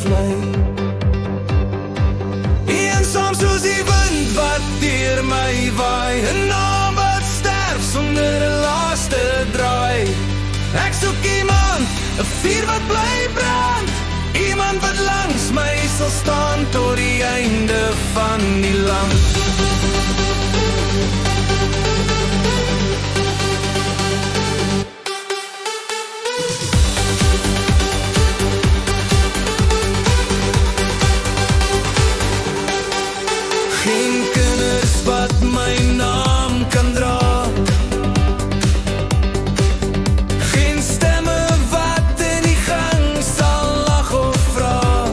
my. Eensaam soos die wind wat deur my waai, 'n naam wat sterf sonder 'n laaste draai. Ek soek iemand, 'n vuur wat bly brand, iemand wat langs my sal staan tot die einde van die land. Geen kinders wat my naam kan dra, geen stemme wat in die gang sal lag of vra.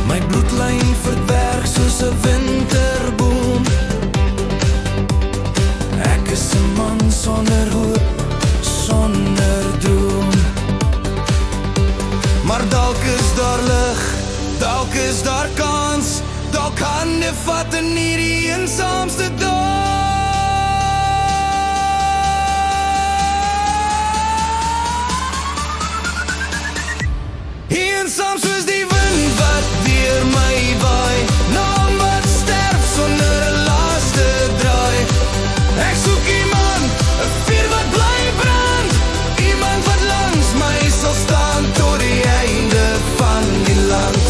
My bloedlyn verberg soos 'n winterboom. Ek is 'n man sonder hoop, sonder droom. Maar dalk is daar lig, dalk is daar kans, dalk kan jy vat in hierdie eensaamste dag. Eensaam soos die wind wat deur my waai, naam wat sterf sonder 'n laaste draai. Ek soek iemand, 'n vuur wat bly brand, iemand wat langs my sal staan tot die einde van die land.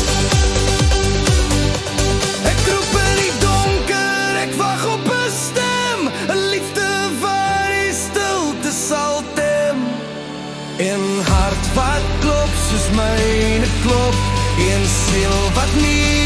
Ek roep in die donker, ek wag op 'n stem, 'n liefde wat die stilte sal tem. 'N hart wat klop soos myne klop, 'n siel wat nie